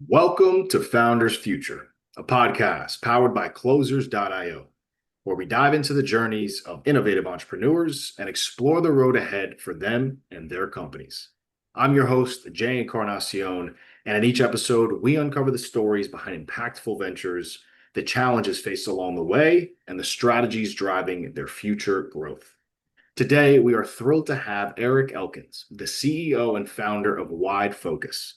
Welcome to Founders Future, a podcast powered by Closers.io, where we dive into the journeys of innovative entrepreneurs and explore the road ahead for them and their companies. I'm your host, Jay Encarnacion, and in each episode, we uncover the stories behind impactful ventures, the challenges faced along the way, and the strategies driving their future growth. Today, we are thrilled to have Eric Elkins, the CEO and founder of Wide Focus.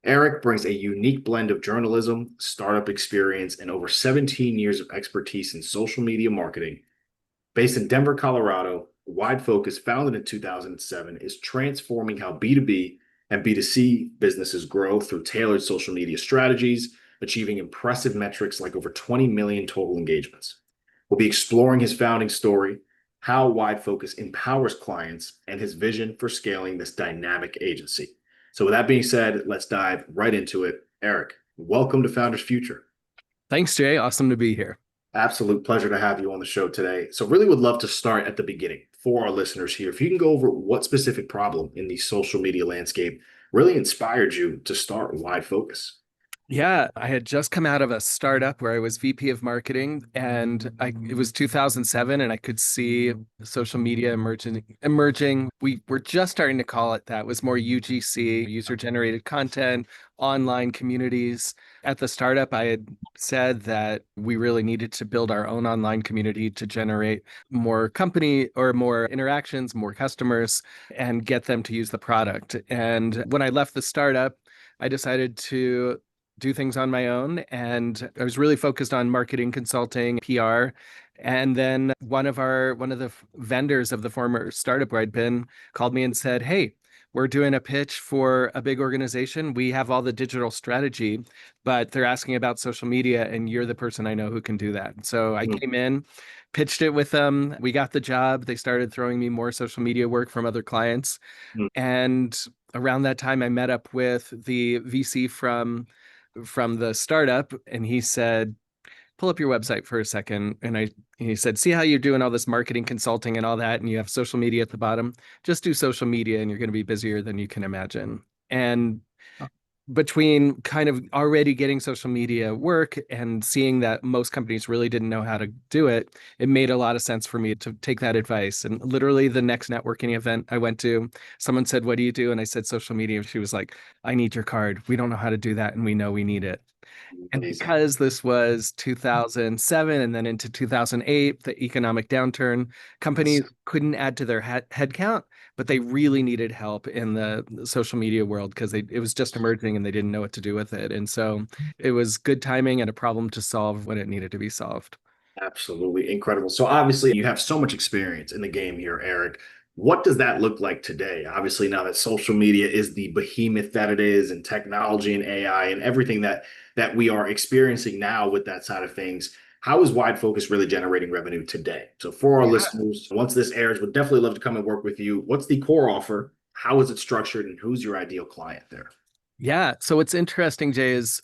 Eric brings a unique blend of journalism, startup experience, and over 17 years of expertise in social media marketing. Based in Denver, Colorado, Wide Focus, founded in 2007, is transforming how B2B and B2C businesses grow through tailored social media strategies, achieving impressive metrics like over 20 million total engagements. We'll be exploring his founding story, how Wide Focus empowers clients, and his vision for scaling this dynamic agency. So, with that being said, let's dive right into it. Eric, welcome to Founders Future. Thanks, Jay. Awesome to be here. Absolute pleasure to have you on the show today. So, really would love to start at the beginning for our listeners here. If you can go over what specific problem in the social media landscape really inspired you to start Wide Focus. Yeah, I had just come out of a startup where I was VP of marketing, and it was 2007, and I could see social media emerging. We were just starting to call it that. It was more UGC, user-generated content, online communities. At the startup, I had said that we really needed to build our own online community to generate more company or more interactions, more customers, and get them to use the product. And when I left the startup, I decided to do things on my own. And I was really focused on marketing, consulting, PR. And then one of the vendors of the former startup where I'd been called me and said, "Hey, we're doing a pitch for a big organization. We have all the digital strategy, but they're asking about social media, and you're the person I know who can do that." So I came in, pitched it with them. We got the job. They started throwing me more social media work from other clients. Mm. And around that time, I met up with the VC from the startup, and he said, "Pull up your website for a second." And he said, "See how you're doing all this marketing consulting and all that, and you have social media at the bottom? Just do social media and you're going to be busier than you can imagine." And between kind of already getting social media work and seeing that most companies really didn't know how to do it, it made a lot of sense for me to take that advice. And literally the next networking event I went to, someone said, "What do you do?" And I said, "Social media." She was like, "I need your card. We don't know how to do that, and we know we need it." And Amazing. because this was 2007 and then into 2008, the economic downturn, companies Yes. couldn't add to their headcount, but they really needed help in the social media world because it was just emerging and they didn't know what to do with it. And so it was good timing and a problem to solve when it needed to be solved. Absolutely incredible. So obviously you have so much experience in the game here, Eric. What does that look like today? Obviously, now that social media is the behemoth that it is, and technology and AI and everything that we are experiencing now with that side of things, how is Wide Focus really generating revenue today? So for our Yeah. listeners, once this airs, would definitely love to come and work with you. What's the core offer? How is it structured, and who's your ideal client there? Yeah. So what's interesting, Jay, is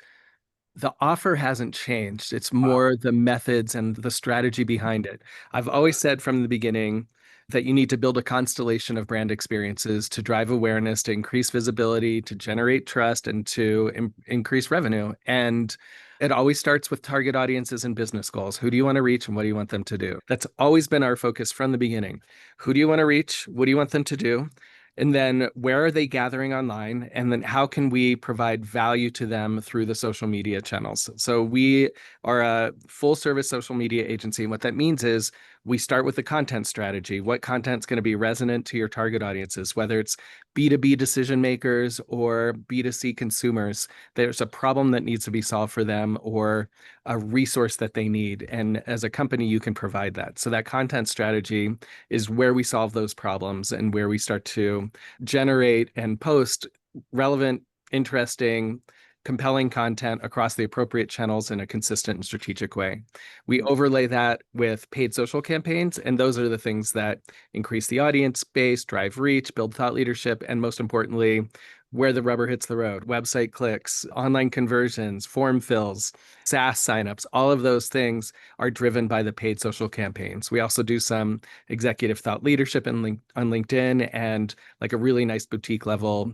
the offer hasn't changed. It's Wow. more the methods and the strategy behind it. I've always said from the beginning that you need to build a constellation of brand experiences to drive awareness, to increase visibility, to generate trust, and to increase revenue. And it always starts with target audiences and business goals. Who do you want to reach and what do you want them to do? That's always been our focus from the beginning. Who do you want to reach? What do you want them to do? And then where are they gathering online? And then how can we provide value to them through the social media channels? So we are a full service social media agency. And what that means is we start with the content strategy. What content's going to be resonant to your target audiences, whether it's B2B decision makers or B2C consumers. There's a problem that needs to be solved for them or a resource that they need. And as a company, you can provide that. So that content strategy is where we solve those problems and where we start to generate and post relevant, interesting, compelling content across the appropriate channels in a consistent and strategic way. We overlay that with paid social campaigns, and those are the things that increase the audience base, drive reach, build thought leadership, and most importantly, where the rubber hits the road, website clicks, online conversions, form fills, SaaS signups, all of those things are driven by the paid social campaigns. We also do some executive thought leadership on LinkedIn and like a really nice boutique level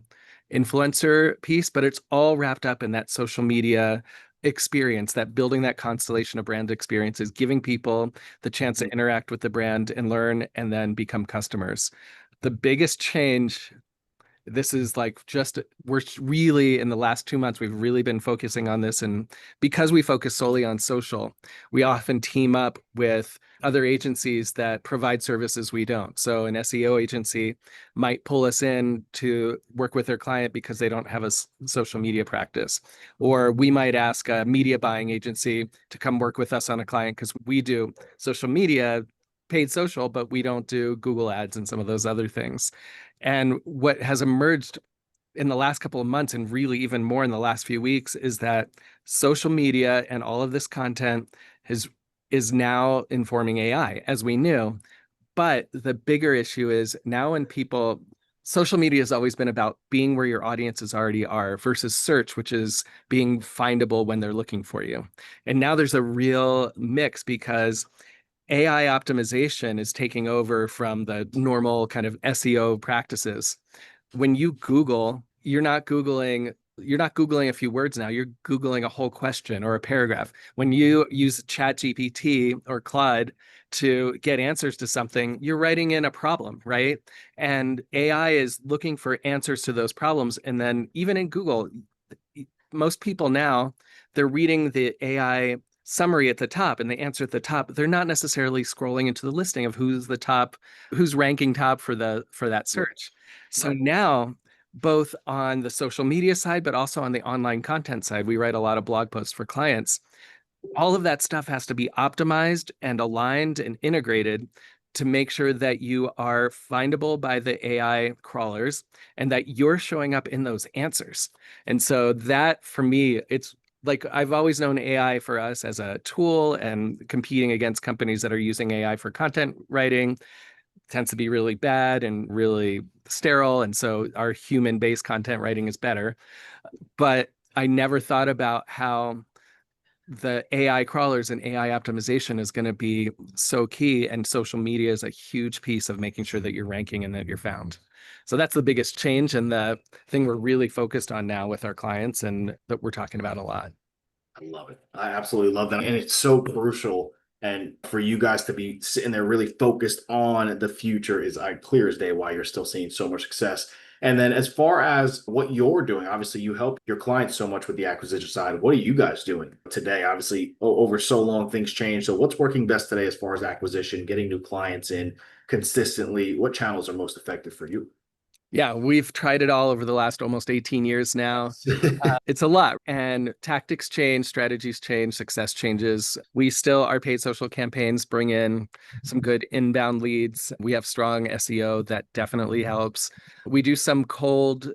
influencer piece, but it's all wrapped up in that social media experience, that building that constellation of brand experiences, giving people the chance to interact with the brand and learn and then become customers. The biggest change, this is like just we're really in the last 2 months we've really been focusing on this, and because we focus solely on social, we often team up with other agencies that provide services we don't. So an SEO agency might pull us in to work with their client because they don't have a social media practice, or we might ask a media buying agency to come work with us on a client because we do social media, paid social, but we don't do Google ads and some of those other things. And what has emerged in the last couple of months, and really even more in the last few weeks, is that social media and all of this content is now informing AI, as we knew. But the bigger issue is now when people, social media has always been about being where your audiences already are versus search, which is being findable when they're looking for you. And now there's a real mix because AI optimization is taking over from the normal kind of SEO practices. When you Google, you're not Googling a few words now, you're Googling a whole question or a paragraph. When you use ChatGPT or Claude to get answers to something, you're writing in a problem, right? And AI is looking for answers to those problems. And then even in Google, most people now, they're reading the AI summary at the top and the answer at the top. They're not necessarily scrolling into the listing of who's ranking top for that search. So now, both on the social media side, but also on the online content side, we write a lot of blog posts for clients. All of that stuff has to be optimized and aligned and integrated to make sure that you are findable by the AI crawlers and that you're showing up in those answers. And so that for me, it's like I've always known AI for us as a tool, and competing against companies that are using AI for content writing tends to be really bad and really sterile. And so our human-based content writing is better. But I never thought about how the AI crawlers and AI optimization is going to be so key. And social media is a huge piece of making sure that you're ranking and that you're found. So that's the biggest change and the thing we're really focused on now with our clients and that we're talking about a lot. I love it. I absolutely love that. And it's so crucial. And for you guys to be sitting there really focused on the future is clear as day why you're still seeing so much success. And then as far as what you're doing, obviously you help your clients so much with the acquisition side. What are you guys doing today? Obviously, over so long, things change. So what's working best today as far as acquisition, getting new clients in consistently? What channels are most effective for you? Yeah, we've tried it all over the last almost 18 years now. It's a lot, and tactics change, strategies change, success changes. We still, our paid social campaigns bring in some good inbound leads. We have strong SEO that definitely helps. We do some cold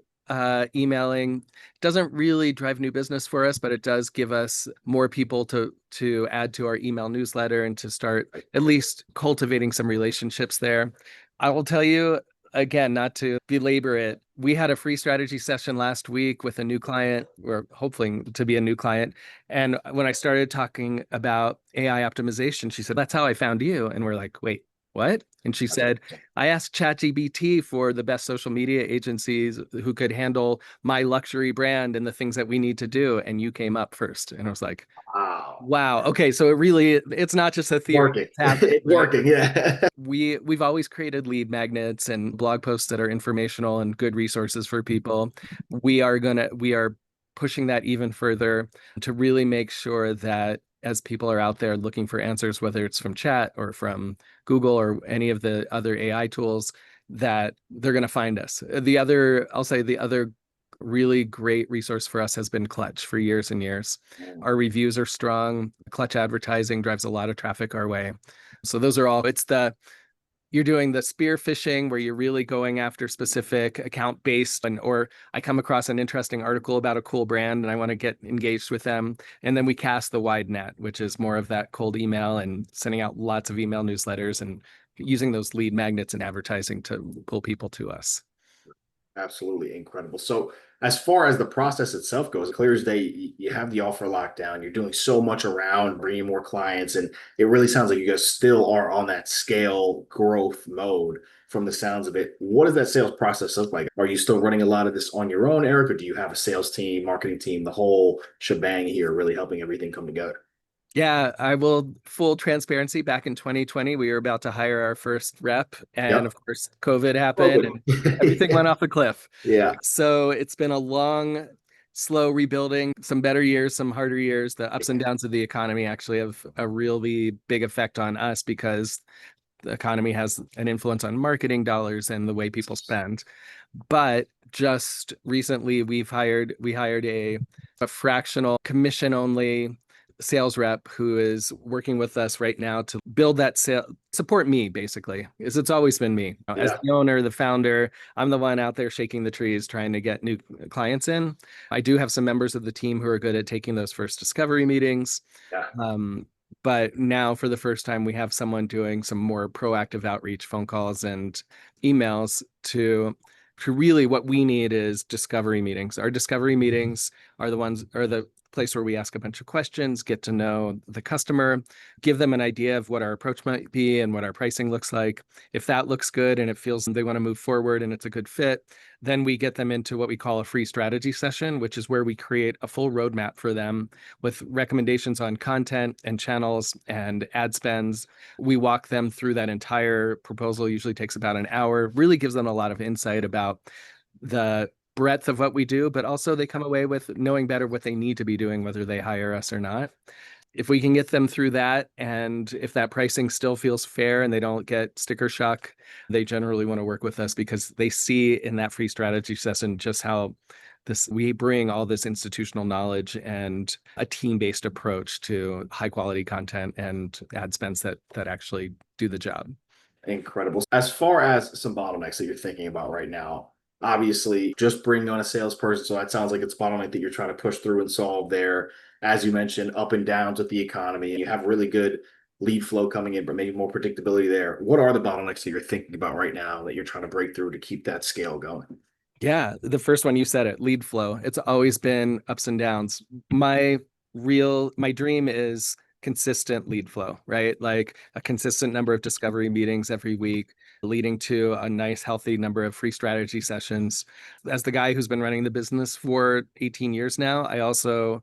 emailing. Doesn't really drive new business for us, but it does give us more people to add to our email newsletter and to start at least cultivating some relationships there. I will tell you, again, not to belabor it, we had a free strategy session last week with a new client, or hopefully to be a new client. And when I started talking about AI optimization, she said, "That's how I found you." And we're like, "Wait, what?" And she said, "I asked ChatGPT for the best social media agencies who could handle my luxury brand and the things that we need to do. And you came up first." And I was like, Wow. wow. Okay, so it's not just a theory, Working. it's happening, It's right? working. Yeah. We've always created lead magnets and blog posts that are informational and good resources for people. We are pushing that even further to really make sure that as people are out there looking for answers, whether it's from chat or from Google or any of the other AI tools, that they're going to find us. I'll say the other really great resource for us has been Clutch for years and years. Our reviews are strong. Clutch advertising drives a lot of traffic our way. So those are all, you're doing the spear phishing where you're really going after specific account based, or I come across an interesting article about a cool brand and I want to get engaged with them. And then we cast the wide net, which is more of that cold email and sending out lots of email newsletters and using those lead magnets and advertising to pull people to us. Absolutely incredible. So As far as the process itself goes, clear as day, you have the offer locked down. You're doing so much around bringing more clients, and it really sounds like you guys still are on that scale growth mode from the sounds of it. What does that sales process look like? Are you still running a lot of this on your own, Eric, or do you have a sales team, marketing team, the whole shebang here, really helping everything come together? Yeah, I will full transparency. Back in 2020, we were about to hire our first rep, and of Yep. course, COVID happened Broken. and everything went off the cliff. Yeah. So it's been a long, slow rebuilding, some better years, some harder years. The ups and downs of the economy actually have a really big effect on us because the economy has an influence on marketing dollars and the way people spend. But just recently we hired a fractional commission only sales rep who is working with us right now to build that sale, support me basically, because it's always been me. As Yeah. the owner, the founder, I'm the one out there shaking the trees trying to get new clients in. I do have some members of the team who are good at taking those first discovery meetings. Yeah. Um, but now for the first time, we have someone doing some more proactive outreach, phone calls and emails to really what we need is discovery meetings. Our discovery meetings are the place where we ask a bunch of questions, get to know the customer, give them an idea of what our approach might be and what our pricing looks like. If that looks good and it feels they want to move forward and it's a good fit, then we get them into what we call a free strategy session, which is where we create a full roadmap for them with recommendations on content and channels and ad spends. We walk them through that entire proposal, usually takes about an hour, really gives them a lot of insight about the breadth of what we do, but also they come away with knowing better what they need to be doing, whether they hire us or not. If we can get them through that, and if that pricing still feels fair and they don't get sticker shock, they generally want to work with us because they see in that free strategy session just how this we bring all this institutional knowledge and a team-based approach to high quality content and ad spends that actually do the job. Incredible. As far as some bottlenecks that you're thinking about right now, obviously just bringing on a salesperson. So that sounds like it's a bottleneck that you're trying to push through and solve there. As you mentioned, up and downs with the economy. You have really good lead flow coming in, but maybe more predictability there. What are the bottlenecks that you're thinking about right now that you're trying to break through to keep that scale going? Yeah, the first one you said it, lead flow. It's always been ups and downs. My dream is consistent lead flow, right? Like a consistent number of discovery meetings every week, leading to a nice, healthy number of free strategy sessions. As the guy who's been running the business for 18 years now, I also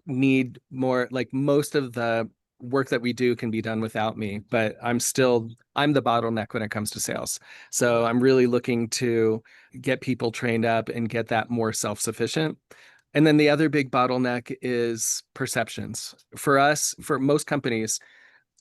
need more, like most of the work that we do can be done without me, but I'm the bottleneck when it comes to sales. So I'm really looking to get people trained up and get that more self-sufficient. And then the other big bottleneck is perceptions. For us, for most companies,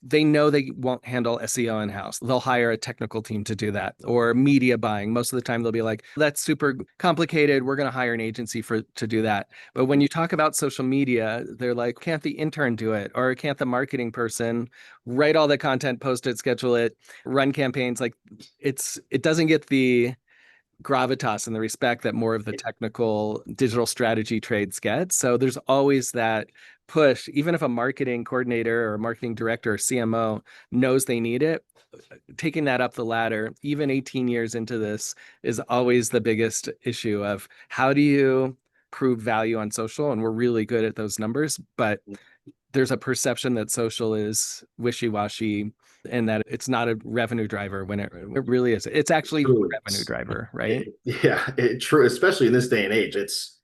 they know they won't handle SEO in-house. They'll hire a technical team to do that, or media buying. Most of the time they'll be like, that's super complicated. We're going to hire an agency to do that. But when you talk about social media, they're like, can't the intern do it? Or can't the marketing person write all the content, post it, schedule it, run campaigns? Like it doesn't get the gravitas and the respect that more of the technical digital strategy trades get. So there's always that push, even if a marketing coordinator or a marketing director or CMO knows they need it, taking that up the ladder, even 18 years into this, is always the biggest issue of how do you prove value on social? And we're really good at those numbers, but there's a perception that social is wishy-washy and that it's not a revenue driver when it really is. It's actually the True. revenue driver, right? Yeah, true. Especially in this day and age, it's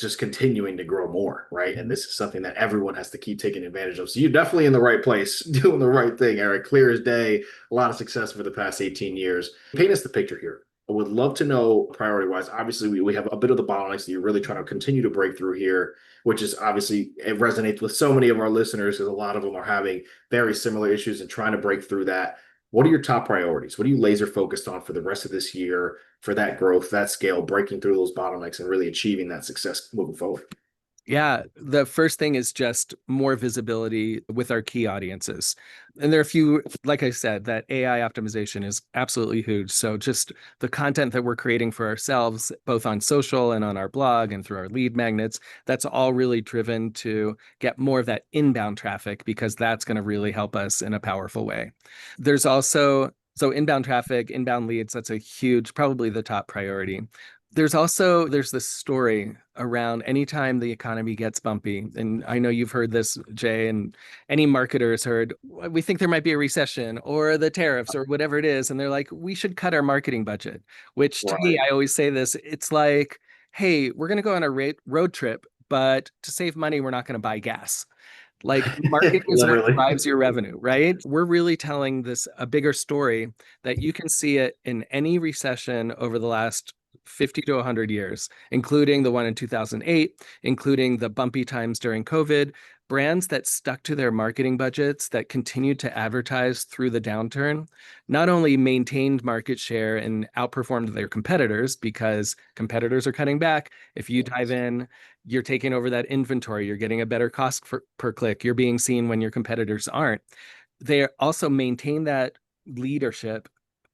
just continuing to grow more, right? And Mhm. this is something that everyone has to keep taking advantage of. So you're definitely in the right place, doing the right thing, Eric. Clear as day. A lot of success for the past 18 years. Paint us the picture here. I would love to know priority wise. Obviously, we have a bit of the bottlenecks that you're really trying to continue to break through here, which is obviously it resonates with so many of our listeners because a lot of them are having very similar issues and trying to break through that. What are your top priorities? What are you laser focused on for the rest of this year for that growth, that scale, breaking through those bottlenecks and really achieving that success moving forward? Yeah, the first thing is just more visibility with our key audiences. And there are a few, like I said, that AI optimization is absolutely huge. So just the content that we're creating for ourselves, both on social and on our blog and through our lead magnets, that's all really driven to get more of that inbound traffic because that's going to really help us in a powerful way. There's also, so inbound traffic, inbound leads, that's a huge, probably the top priority. There's this story around anytime the economy gets bumpy, and I know you've heard this, Jay, and any marketer has heard, we think there might be a recession or the tariffs or whatever it is, and they're like, we should cut our marketing budget. Which to me, Right. I always say this, it's like, hey, we're going to go on a road trip, but to save money, we're not going to buy gas. Like marketing is what Literally. drives your revenue, right? We're really telling this a bigger story that you can see it in any recession over the last 50 to 100 years, including the one in 2008, including the bumpy times during COVID. Brands that stuck to their marketing budgets, that continued to advertise through the downturn, not only maintained market share and outperformed their competitors because competitors are cutting back. If you dive Yes. in, you're taking over that inventory, you're getting a better cost per click, you're being seen when your competitors aren't. They also maintain that leadership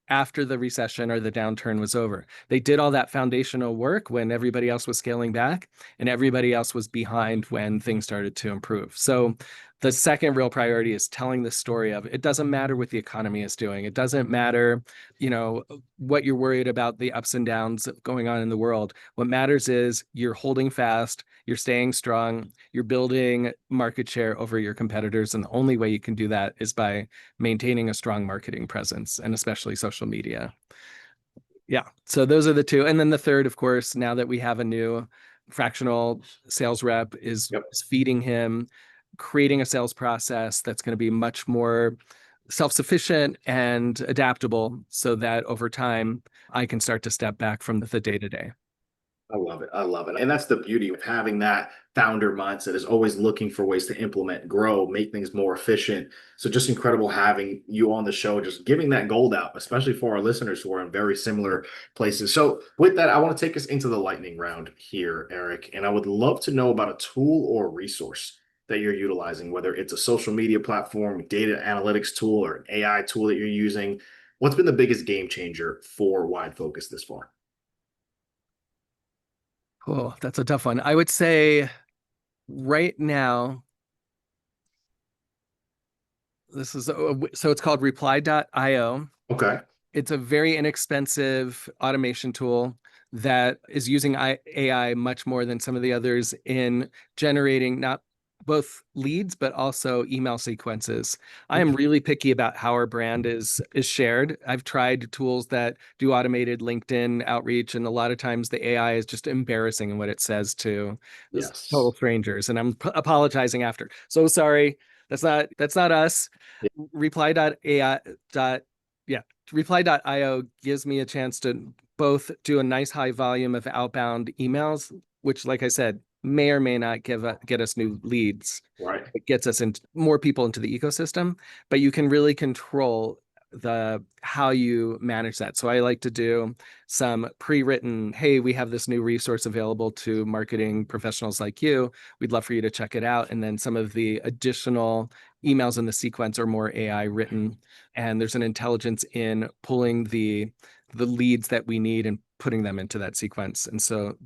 after the recession or the downturn was over. They did all that foundational work when everybody else was scaling back and everybody else was behind when things started to improve. So the second real priority is telling the story of it doesn't matter what the economy is doing. It doesn't matter, what you're worried about, the ups and downs going on in the world. What matters is you're holding fast, you're staying strong, you're building market share over your competitors. And the only way you can do that is by maintaining a strong marketing presence and especially social media. Yeah. So those are the two. And then the third, of course, now that we have a new fractional sales rep, Yep. is feeding him, creating a sales process that's going to be much more self-sufficient and adaptable so that over time I can start to step back from the day to day. I love it. I love it. And that's the beauty of having that founder mindset is always looking for ways to implement, grow, make things more efficient. So just incredible having you on the show, just giving that gold out, especially for our listeners who are in very similar places. So with that, I want to take us into the lightning round here, Eric. And I would love to know about a tool or resource that you're utilizing, whether it's a social media platform, data analytics tool, or an AI tool that you're using. What's been the biggest game changer for Wide Focus this far? Oh, that's a tough one. I would say right now, this is so it's called reply.io. Okay. It's a very inexpensive automation tool that is using AI much more than some of the others in generating not both leads but also email sequences. I am Okay. really picky about how our brand is shared. I've tried tools that do automated LinkedIn outreach, and a lot of times the AI is just embarrassing in what it says to total Yes. strangers, and I'm apologizing after. So sorry. That's not us. Reply.ai dot yeah, reply.io gives me a chance to both do a nice high volume of outbound emails, which, like I said, may or may not get us new leads. Right. It gets us into more people into the ecosystem, but you can really control the how you manage that. So I like to do some pre-written, hey, we have this new resource available to marketing professionals like you. We'd love for you to check it out. And then some of the additional emails in the sequence are more AI written. And there's an intelligence in pulling the leads that we need and putting them into that sequence. And so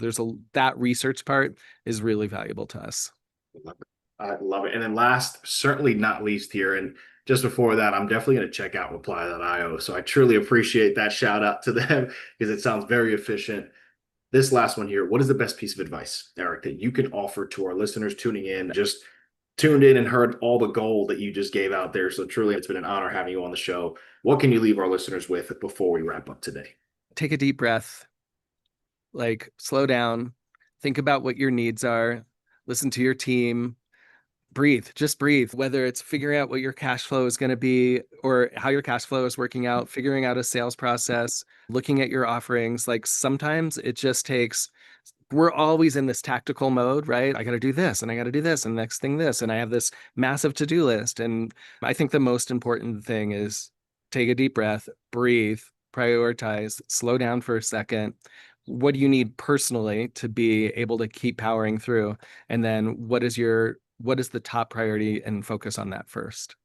that research part is really valuable to us. Love it. I love it. And then last, certainly not least here, and just before that, I'm definitely going to check out reply.io. So I truly appreciate that shout out to them because it sounds very efficient. This last one here, what is the best piece of advice, Eric, that you can offer to our listeners tuning in? Just tuned in and heard all the gold that you just gave out there. So truly, it's been an honor having you on the show. What can you leave our listeners with before we wrap up today? Take a deep breath, like slow down, think about what your needs are, listen to your team, breathe, just breathe, whether it's figuring out what your cash flow is going to be or how your cash flow is working out, figuring out a sales process, looking at your offerings. Like sometimes it just takes, we're always in this tactical mode, right? I got to do this and I got to do this and next thing this. And I have this massive to-do list. And I think the most important thing is take a deep breath, breathe, prioritize, slow down for a second. What do you need personally to be able to keep powering through? And then what is the top priority and focus on that first?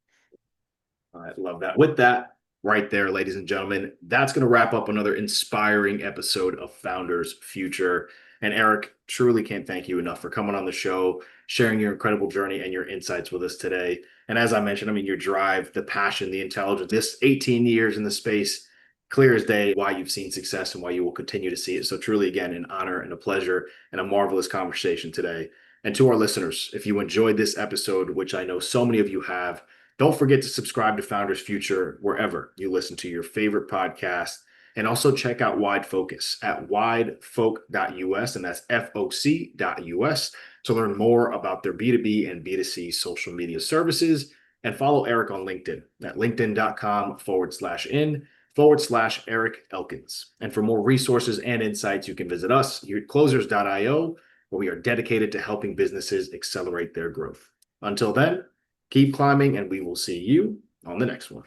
I love that. With that, right there, ladies and gentlemen, that's going to wrap up another inspiring episode of Founders Future. And Eric, truly can't thank you enough for coming on the show, sharing your incredible journey and your insights with us today. And as I mentioned, I mean, your drive, the passion, the intelligence, this 18 years in the space, clear as day why you've seen success and why you will continue to see it. So truly, again, an honor and a pleasure and a marvelous conversation today. And to our listeners, if you enjoyed this episode, which I know so many of you have, don't forget to subscribe to Founders Future wherever you listen to your favorite podcast. And also check out Wide Focus at widefolk.us, and that's FOC.us, to learn more about their B2B and B2C social media services. And follow Eric on LinkedIn at linkedin.com/in/Eric Elkins. And for more resources and insights, you can visit us here at closers.io, where we are dedicated to helping businesses accelerate their growth. Until then, keep climbing, and we will see you on the next one.